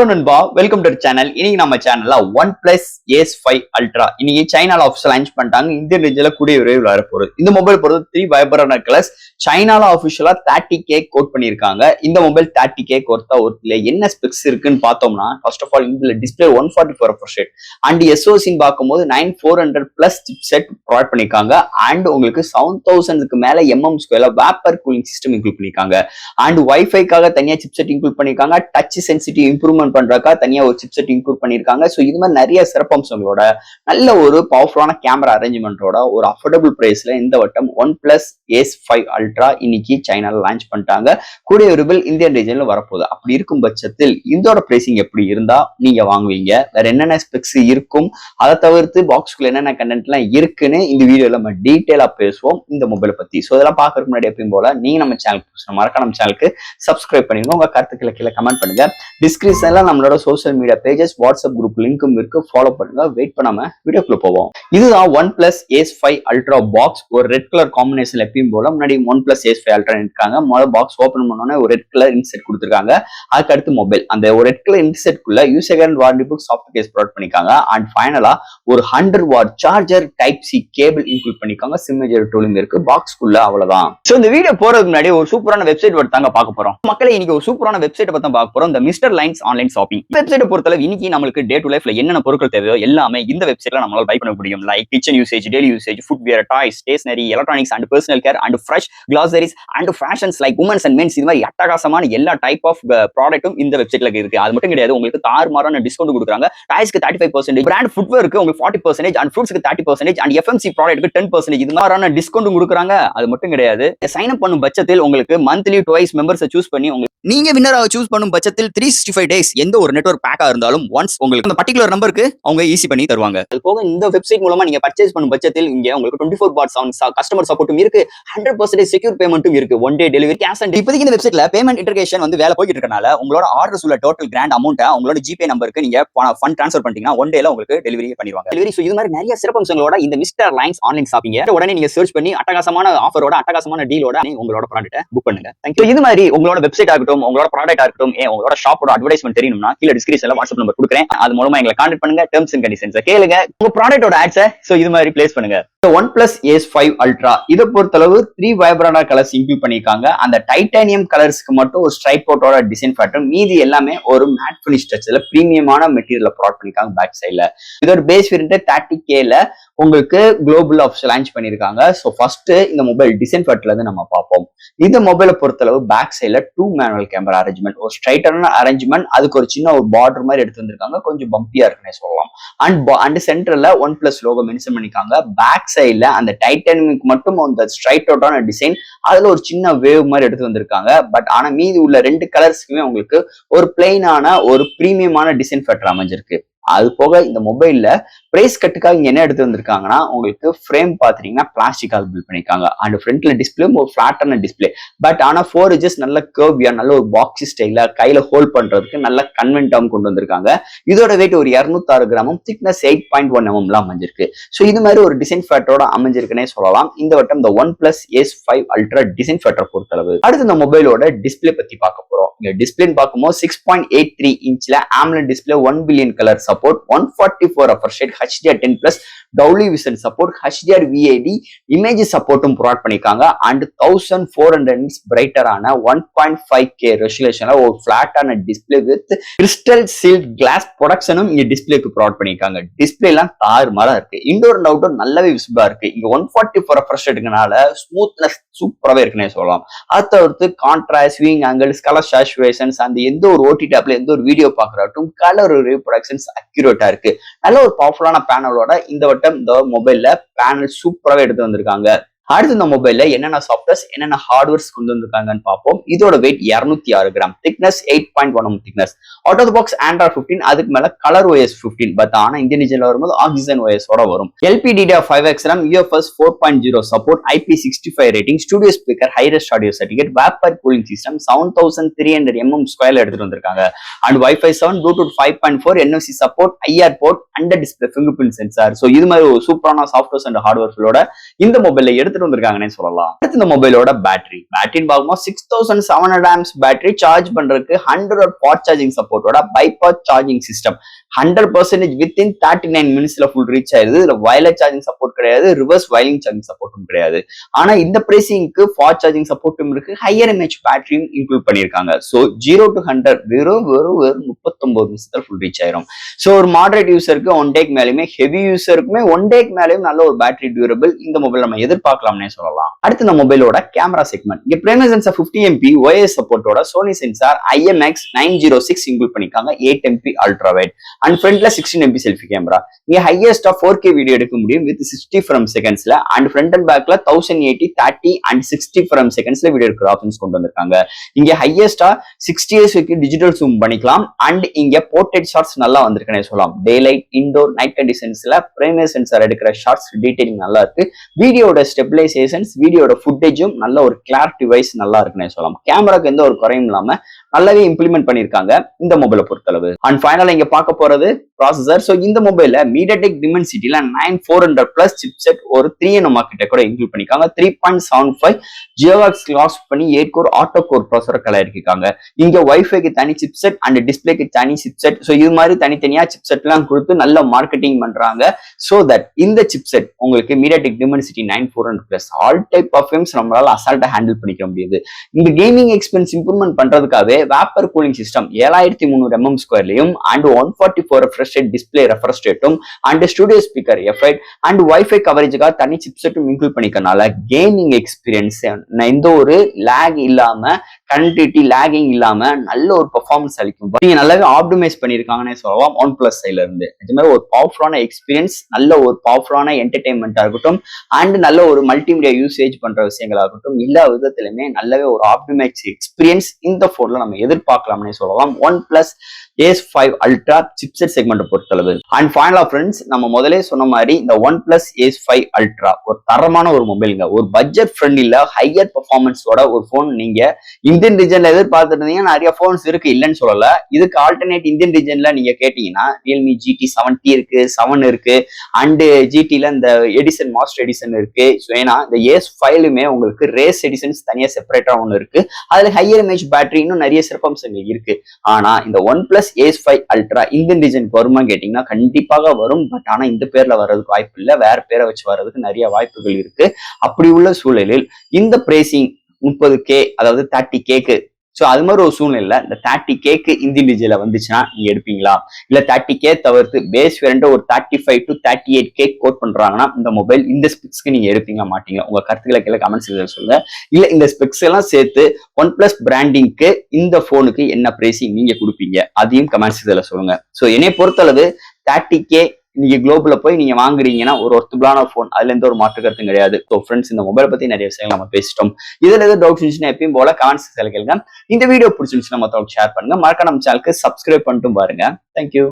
நண்பா, welcome to channel. இன்னைக்கு நம்ம சேனல்ல OnePlus Ace 5 Ultra இன்னைக்கு சைனால ஆஃபிஷியல் லான்ச் பண்ணிட்டாங்க. இந்தியன் ரேஞ்சில கூடிய விரைவில் வரப்போகுது. இந்த மொபைல் பொறுத்த 3 வைப்ரன்ட் கலர்ஸ் சைனால ஆஃபிஷியலா 30K கோட் பண்ணிருக்காங்க. இந்த மொபைல் 30K கொடுத்தா ஒரு என்ன ஸ்பெக்ஸ் இருக்குன்னு பார்த்தோம்னா, ஃபர்ஸ்ட் ஆஃப் ஆல் இந்த டிஸ்ப்ளே 144 refresh அண்ட் SoC பார்க்கும்போது 9400 பிளஸ் சிப்செட் ப்ரொவைட் பண்ணிருக்காங்க. அண்ட் உங்களுக்கு 7000க்கு மேல mm2 vapour cooling system include பண்ணிருக்காங்க. அண்ட் வைஃபைக்காக தனியா சிப்செட் இன்க்ளூட் பண்ணிருக்காங்க. டச் சென்சிட்டிவ் இம்ப்ரூவ்மெண்ட் பண்றதுக்காக தனியா ஒரு சிப்செட் இன்க்ளூட் பண்ணிருக்காங்க. சோ இது மாதிரி நிறைய சிறப்பம்சங்களோட நல்ல ஒரு பவர்ஃபுல்லான கேமரா அரேஞ்ச்மெண்டோட ஒரு அஃபோர்டபுள் பிரைஸ்ல இந்த வட்டம் OnePlus Ace 5 Ultra இன்னைக்கு சைனால லான்ச் பண்ணிட்டாங்க. கூடிய விரைவில் இந்தியன் ரீஜன்ல வரப்போகுது. அப்படி இருக்கும் பட்சத்தில் இதோட பிரைசிங் எப்படி இருந்தா நீங்க வாங்குவீங்க, வேற என்னென்ன ஸ்பெக்ஸ் இருக்கும், அதை தவிர்த்து பாக்ஸ்குள்ள என்னென்ன கண்டென்ட் எல்லாம் இருக்குன்னு இந்த வீடியோல நம்ம டீடைலா பேசுவோம் இந்த மொபைலை பத்தி. சோ இதெல்லாம் பாக்குறதுக்கு முன்னாடி எப்பயும் போல நீங்க நம்ம சேனலுக்கு மறக்காம நம்ம சேனலுக்கு சப்ஸ்கிரைப் பண்ணிருங்க. உங்க கருத்துக்களை கீழே கமெண்ட் பண்ணுங்க. டிஸ்கிரிப்ஷன்ல நம்மளோட social media pages, WhatsApp group லிங்க்கும் இருக்கு, ஃபாலோ பண்ணுங்க. வெயிட் பண்ணாம வீடியோக்குள்ள போவோம். இதுதான் OnePlus Ace 5 Ultra பாக்ஸ். ஒரு ரெட் கலர் காம்பினேஷன் எப்பயும் போல முன்னாடி OnePlus Ace 5 Ultra இருக்காங்க. முதல்ல பாக்ஸ் ஓபன் பண்ணோன்னே ஒரு ரெட் கலர் இன்செட் கொடுத்துருக்காங்க. அதுக்கு அடுத்து மொபைல் அந்த ஒரு ரெட் கலர் இன்செட்குள்ள user warranty book soft case provide பண்ணிருக்காங்க. அண்ட் ஃபைனலா ஒரு 100 watt charger type C cable include பண்ணிருக்காங்க. சிம் மேஜர் டூலிங் இருக்கு பாக்ஸ்குள்ள. அவ்வளவுதான். சோ இந்த வீடியோ போறதுக்கு முன்னாடி ஒரு சூப்பரான வெப்சைட் தாங்க பார்க்க போறோம். மக்களை இன்னைக்கு ஒரு சூப்பரான வெப்சைட் பத்தி பார்க்க போறோம். இந்த mister lines online shopping website பொறுத்தளவு இன்னைக்கு நமக்கு டே டு லைஃப்ல என்னென்ன பொருட்கள் தேவையோ எல்லாமே இந்த வெப்சைட்ல நம்மளால பை பண்ண முடியும். Like kitchen usage, daily usage, footwear, toys, stationery, electronics and personal care and fresh groceries and fashions like women's and men's. இது மாதிரி அட்டகாசமான எல்லா டைப் ஆஃப் ப்ராடக்ட்டும் இந்த வெப்சைட்ல இருக்கு. அது மட்டும் கிடையாது, உங்களுக்கு தாறுமாறான டிஸ்கவுண்ட் கொடுக்குறாங்க. டாய்ஸ்க்கு 35%, பிராண்ட் ஃபுட்வேருக்கு உங்களுக்கு 40% அண்ட் ஃப்ரூட்ஸ்க்கு 30% அண்ட் FMC ப்ராடக்ட்க்கு 10%. இது மாதிரியான டிஸ்கவுண்ட் கொடுக்குறாங்க. அது மட்டும் கிடையாது, சைன் அப் பண்ணும் பட்சத்தில் உங்களுக்கு மந்த்லி டுவைஸ் மெம்பர்ஸை சூஸ் பண்ணி நீங்க வின்னராக சூஸ் பண்ணும் பட்சத்தில் 365 டேஸ் எந்த ஒரு நெட்வொர்க் பேக்கா இருந்தாலும் ஒன்ஸ் உங்களுக்கு அந்த பர்டிகுலர் நம்பருக்கு அவங்க ஈஸி பண்ணி தருவாங்க. அது போக இந்த வெப்சைட் மூலமா நீங்க பர்ச்சேஸ் பண்ணும் பட்சத்தில் இங்க உங்களுக்கு 24/7 கஸ்டமர் சப்போர்ட்டும் இருக்கு, 100% செக்யூர் பேமெண்ட்டும் இருக்கு, one day delivery, cash on. இப்போதைக்கு இந்த வெப்சைட்ல பேமெண்ட் இன்டகிரேஷன் வேலை போயிட்டு இருக்கனால உங்களோட ஆர்டர்ஸ் உள்ள டோட்டல் கிராண்ட் அமௌண்ட் உங்களோட ஜிபே நம்பருக்கு நீங்க ஃபண்ட் ட்ரான்ஸ்ஃபர் பண்ணிட்டீங்கன்னா ஒன் டேல உங்களுக்கு டெலிவரி பண்ணிடுவாங்க. டெலிவரி. சோ இது மாதிரி நிறைய சிறப்பம்சங்களோட இந்த மிஸ்டர் லைன்ஸ் ஆன்லைன் ஷாப்பிங் உடனே நீங்க சர்ச் பண்ணி அட்டகாசமான ஆஃபரோட அட்டகாசமான டீலோட உங்களோட ப்ராடக்ட்டை புக் பண்ணுங்க. தேங்க்யூ. இது மாதிரி உங்களோட வெப்சைட் ஆகட்டும், உங்களோட ப்ராடக்ட் ஆகட்டும், உங்களோட ஷாப்போட அட்வர்டைஸ்மென்ட் தெரியணும்னா கீழ டிஸ்கிரிப்ஷன்ல வாட்ஸ்அப் நம்பர் கொடுக்குறேன். அது மூலமா எங்களை கான்டாக்ட் பண்ணுங்க. டெர்ம்ஸ் அண்ட் கண்டிஷன்ஸ் கேளுங்க. உங்க ப்ராடக்ட்டோட ஆட்ஸை சோ இது மாதிரி பிளேஸ் பண்ணுங்க. OnePlus Ace 5 Ultra இதை பொறுத்தளவு 3 வைப்ரன்ட் கலர்ஸ் இன்க்ளூட் பண்ணிருக்காங்க. அந்த டைட்டானியம் கலர்ஸ்க்கு மட்டும் ஒரு ஸ்ட்ரைப் அவுட்டோட டிசைன் பேட்டர்ன், மீதி எல்லாமே ஒரு மேட் ஃபினிஷ் டச்ல பிரீமியமான மெட்டீரியல் ப்ரொவைட் பண்ணிருக்காங்க பேக் சைட்ல. இதோட பேஸ் வேரியன்ட் 30Kல உங்களுக்கு குளோபல் ஆஃபிஷியல் லான்ச் பண்ணிருக்காங்க. சோ ஃபர்ஸ்ட் இந்த மொபைல் டிசைன் பேட்டர்ல இருந்து நம்ம பார்ப்போம். இந்த மொபைலை பொறுத்தளவு பேக் சைட்ல 2 மேனுவல் கேமரா அரேஞ்ச்மெண்ட், ஒரு ஸ்ட்ரைட்டான அரேஞ்ச்மெண்ட், அதுக்கு ஒரு சின்ன ஒரு பார்டர் மாதிரி எடுத்து வந்திருக்காங்க. கொஞ்சம் பம்பியா இருக்குன்னே சொல்லலாம். அண்ட் சென்டர்ல OnePlus லோகோ மென்ஷன் பண்ணிருக்காங்க. பேக் சைட்ல அந்த டைட்டானியம் மட்டும் அந்த ஸ்ட்ரைட் அவுட்டான டிசைன், அதுல ஒரு சின்ன வேவ் மாதிரி எடுத்து வந்திருக்காங்க. பட் ஆனா மீதி உள்ள 2 கலர்ஸ்க்குமே உங்களுக்கு ஒரு பிளைனான ஒரு பிரீமியமான டிசைன் பேட்டர் அமைஞ்சிருக்கு. அது போக இந்த மொபைல்ல பிரைஸ் கட்டுக்காக இங்க என்ன எடுத்து வந்திருக்காங்கன்னா, உங்களுக்கு ஃப்ரேம் பாத்தீங்கன்னா பிளாஸ்டிக்காக பில்ட் பண்ணிருக்காங்க. அண்ட் ஃப்ரண்ட்ல டிஸ்பிளே ஒரு ஃபிளாட்டான டிஸ்பிளே, பட் ஆனா 4 inches நல்ல கர்வியா, நல்ல ஒரு பாக்ஸி ஸ்டைல கையில ஹோல்ட் பண்றதுக்கு நல்ல கன்வென்ட்டாவும் கொண்டு வந்திருக்காங்க. இதோட வெயிட் ஒரு 206 கிராமும், திக்னஸ் 8.1 mm அமைஞ்சிருக்கு. சோ இது மாதிரி ஒரு டிசைன் ஃபேட்டரோட அமைஞ்சிருக்குன்னே சொல்லலாம் இந்த வட்டம் இந்த OnePlus Ace 5 Ultra டிசைன் ஃபேட்டர் பொறுத்தளவு. அடுத்து இந்த மொபைலோட டிஸ்பிளே பத்தி பார்க்க போறோம். இங்க டிஸ்பிளே பார்க்கும்போது 6.83 inchல AMOLED display, 1 billion colour support, 144 refresh rate, HDR10+ Dolby Vision support, HDR VAD image சப்போர்ட்டும் ப்ரொவைட் பண்ணிருக்காங்க. அண்ட் 1400 nits பிரைட்டரான 1.5K ரெசல்யூஷன்ல ஒரு ஃபிளாட்டான display with crystal shield glass ப்ரொடக்ஷனும் இங்க டிஸ்பிளேக்கு ப்ரொவைட் பண்ணிருக்காங்க. டிஸ்பிளே எல்லாம் தாறுமாறா இருக்கு. இன்டோர் அண்ட் அவுட்டோர் நல்லாவே விசிபிளா இருக்கு. இங்க 144 refresh rateனால ஸ்மூத்னஸ் சூப்பராகவே இருக்குன்னே சொல்லலாம். அதை தவிர்த்து contrast, viewing angles, colour saturations, அந்த எந்த ஒரு OTT ஆப்ல எந்த ஒரு வீடியோ பாக்குறாட்டும் கலர் ரீப்ரொடக்ஷன்ஸ் அக்யூரேட்டா இருக்கு. நல்ல ஒரு பவர்ஃபுல்லான பேனலோட இந்த வட்டம் இந்த மொபைல்ல பேனல் சூப்பராகவே எடுத்து வந்திருக்காங்க. அடுத்து இந்த மொபைல்ல என்னென்ன சாஃப்ட்வேர்ஸ், என்னென்ன ஹார்ட்வேர்ஸ் கொண்டு வந்திருக்காங்கன்னு பார்ப்போம். இதோட weight 206 gram, thickness 8.1 mm thickness, out of the box Android 15, அதுக்கு மேல கலர் OS 15. பட் ஆனா இந்தியன் ரீஜன்ல வரும்போது ஆக்சிஜன் OS ஓட வரும். LPDDR5X RAM, UFS 4.0 support, IP65 rating, studio speaker, hi res audio certificate, vapour cooling system, 7300 mm2 எடுத்துட்டு வந்திருக்காங்க. And Wi-Fi 7, Bluetooth 5.4, NFC support, IR port, under display fingerprint sensor. So இது மாதிரி ஒரு சூப்பரான சாஃப்ட்வேர்ஸ் அண்ட் ஹார்ட்வேர்ஸோட இந்த மொபைல்ல எடுத்து எடுத்துட்டு வந்திருக்காங்கன்னு சொல்லலாம். அடுத்து இந்த மொபைலோட பேட்டரின்னு பார்க்கும்போது 6700 amps பேட்டரி சார்ஜ் பண்றதுக்கு 100 ஃபாஸ்ட் சார்ஜிங் சப்போர்ட்டோட பைபாஸ் சார்ஜிங் சிஸ்டம் 100% வித்தின் 39 மினிட்ஸ்ல ஃபுல் ரீச் ஆயிருது. இதுல வயர்லெஸ் சார்ஜிங் சப்போர்ட் கிடையாது, ரிவர்ஸ் வயரிங் சார்ஜிங் சப்போர்ட்டும் கிடையாது. ஆனா இந்த பிரைசிங்க்கு ஃபாஸ்ட் சார்ஜிங் சப்போர்ட்டும் இருக்கு, ஹையர் எம்ஏஹெச் பேட்டரியும் இன்க்ளூட் பண்ணிருக்காங்க. சோ 0 to 100 வெறும் 39 நிமிஷத்துல ஃபுல் ரீச் ஆயிரும். சோ ஒரு மாடரேட் யூசருக்கு 1 டேக்கு மேலயுமே, ஹெவி யூசருக்குமே 1 டேக்கு மேலயும் நல்ல ஒரு பேட்டரி டியூரபிள் இந்த மொபைல் நம்ம எதிர்பார்க்கலாம்னே சொல்லலாம். அடுத்து இந்த மொபைலோட கேமரா செக்மெண்ட். இங்க பிரைமரி சென்சார் 50 MP OIS சப்போர்ட்டோட சோனி சென்சார் IMX906 இன்க்ளூட் பண்ணிருக்காங்க. 8 MP அல்ட்ரா வைட் அண்ட் ஃப்ரண்ட்ல 16 MP செல்ஃபி கேமரா. இங்க ஹையஸ்டா 4K வீடியோ எடுக்க முடியும் வித் 60 frames செகண்ட்ஸ்ல அண்ட் ஃப்ரண்ட் அண்ட் பேக்ல 1080 30 அண்ட் 60 frames செகண்ட்ஸ்ல வீடியோ எடுக்கிற ஆப்ஷன்ஸ் கொண்டு வந்திருக்காங்க. இங்க ஹையஸ்டா 60 years வரைக்கும் டிஜிட்டல் ஜூம் பண்ணிக்கலாம் அண்ட் இங்க போர்ட்ரேட் ஷாட்ஸ் நல்லா வந்திருக்குன்னு சொல்லலாம். டே லைட், இன்டோர், நைட் கண்டிஷன்ஸ்ல பிரைமரி சென்சார் எடுக்கிற ஷாட்ஸ் டீடைலிங் நல்லா இருக்கு. வீடியோட ஸ்டெபிலைசேஷன்ஸ், வீடியோட ஃபுட்டேஜும் நல்ல ஒரு கிளாரிட்டி வைஸ் நல்லா இருக்குன்னு சொல்லலாம். கேமராக்கு எந்த ஒரு குறையும் இல்லாம நல்லாவே இம்ப்ளிமெண்ட் பண்ணிருக்காங்க இந்த மொபைலை பொறுத்தளவு. அண்ட் ஃபைனலா இங்க பார்க்க போறது ப்ராசஸர். சோ இந்த மொபைல்ல MediaTek Dimensity 9400+ சிப்செட் ஒரு 3nm ஆர்க்கிடெக்சர் இன்க்ளூட் பண்ணிருக்காங்க. 3.75 GHz கிளாஸ் பண்ணி 8 கோர் ஆட்டோ கோர் ப்ராசஸர் கலரிருக்காங்க. இங்க வைஃபைக்கு தனி சிப்செட் அண்ட் டிஸ்பிளேக்கு தனி சிப்செட். சோ இது மாதிரி தனித்தனியா சிப்செட் எல்லாம் கொடுத்து நல்ல மார்க்கெட்டிங் பண்றாங்க. சோ தட் இந்த சிப்செட் உங்களுக்கு MediaTek Dimensity 9400+ all type of games நம்மளால அசால்ட்டா ஹேண்டில் பண்ணிக்க முடியுது. இந்த கேமிங் எக்ஸ்பீரியன்ஸ் இம்ப்ரூவ்மெண்ட் பண்றதுக்காகவே வேப்பர் கூலிங் சிஸ்டம் 7300 mm ஸ்கொயர்லயும் and 144 refresh rate display refresh ரேட்டும் and studio speaker effect and wifi கவரேஜுக்காக தனி சிப்செட்டும் இன்க்ளூட் பண்ணிக்கனால கேமிங் எக்ஸ்பீரியன்ஸ் எந்த ஒரு லேக் இல்லாம, கனெக்டிவிட்டி லேகிங் இல்லாம நல்ல ஒரு பெர்ஃபார்மன்ஸ் அளிக்கும். நீங்க நல்லாவே ஆப்டிமைஸ் பண்ணிருக்காங்கன்னே சொல்லலாம் OnePlus சைட்ல இருந்து. இது மாதிரி ஒரு பவர்ஃபுல்லான எக்ஸ்பீரியன்ஸ், நல்ல ஒரு பவர்ஃபுல்லான என்டர்டைன்மெண்டா இருக்கட்டும் அண்ட் நல்ல ஒரு மல்டிமீடியா யூசேஜ் பண்ற விஷயங்களாகட்டும் எல்லா விதத்திலுமே நல்லாவே ஒரு ஆப்டிமைஸ் எக்ஸ்பீரியன்ஸ் இந்த போன்ல நம்ம எதிர்பார்க்கலாம்னே சொல்லலாம். OnePlus Ace5 Ultra chipset segment பொறுத்தளவு. அண்ட் ஃபைனலா ஃப்ரெண்ட்ஸ், நம்ம முதலே சொன்ன மாதிரி இந்த OnePlus Ace5 Ultra ஒரு தரமான ஒரு மொபைலுங்க. ஒரு பட்ஜெட் ஃப்ரெண்ட்லில ஹையர் பெர்ஃபார்மன்ஸோட ஒரு போன் நீங்க இந்தியன் ரீஜன்ல எதிர்பார்த்துட்டு இருந்தீங்கன்னா நிறைய போன்ஸ் இருக்கு, இல்லைன்னு சொல்லல. இதுக்கு ஆல்டர்னேட் இந்தியன் ரீஜன்ல நீங்க கேட்டீங்கன்னா Realme GT70 இருக்கு, 7 இருக்கு அண்ட் GTல இந்த எடிசன் மாஸ்டர் எடிசன் இருக்கு. ஏன்னா இந்த Ace5லுமே உங்களுக்கு ரேஸ் எடிசன்ஸ் தனியா செப்பரேட்டா ஒன்று இருக்கு. அதுல ஹையர் எம்ஏஹெச் பேட்டரி இன்னும் நிறைய சிறப்பம்சங்கள் இருக்கு. ஆனா இந்த OnePlus Ace5 Ultra இந்தியன் ரீஜனுக்கு வருமா கேட்டீங்கன்னா கண்டிப்பாக வரும். பட் ஆனா இந்த பேர்ல வர்றதுக்கு வாய்ப்பு இல்லை, வேற பேரை வச்சு வர்றதுக்கு நிறைய வாய்ப்புகள் இருக்கு. அப்படி உள்ள சூழலில் இந்த பிரைசிங் 30K அதாவது 30Kக்கு சோ அது மாதிரி ஒரு சூழ்நிலை இந்த 30Kக்கு இந்தியன் ரீஜன்ல வந்துச்சுன்னா நீங்க எடுப்பீங்களா? இல்ல 30K தவிர்த்து பேஸ் வேரியன்ட் ஒரு 35 to 38K கோட் பண்றாங்கன்னா இந்த மொபைல் இந்த ஸ்பெக்ஸ்க்கு நீங்க எடுப்பீங்களா மாட்டீங்களா? உங்க கருத்துக்களை கீழே கமெண்ட் செக்ஷன்ல சொல்லுங்க. இல்ல இந்த ஸ்பெக்ஸ் எல்லாம் சேர்த்து OnePlus பிராண்டிங்க்கு இந்த போனுக்கு என்ன பிரைசிங் நீங்க கொடுப்பீங்க அதையும் கமெண்ட் செக்ஷன்ல சொல்லுங்க. சோ என்னை பொறுத்தளவு 30K நீங்க குளோபல்ல போய் நீங்க வாங்குறீங்கன்னா ஒரு ஒர்த்தபிளான போன், அதுல எந்த ஒரு மாற்று கருத்தும் கிடையாது. ஸோ ஃப்ரெண்ட்ஸ், இந்த மொபைல் பத்தி நிறைய விஷயங்கள் நம்ம பேசிட்டோம். இதுல ஏதாவது டவுட்ஸ் இருந்துச்சுன்னா எப்பயும் போல கமெண்ட்ஸ் கேளுங்க. இந்த வீடியோ பிடிச்சிருந்துச்சுன்னா மத்தவங்களுக்கு ஷேர் பண்ணுங்க. மறக்காம நம்ம சேனலுக்கு சப்ஸ்கிரைப் பண்ணிட்டு பாருங்க. தேங்க்யூ.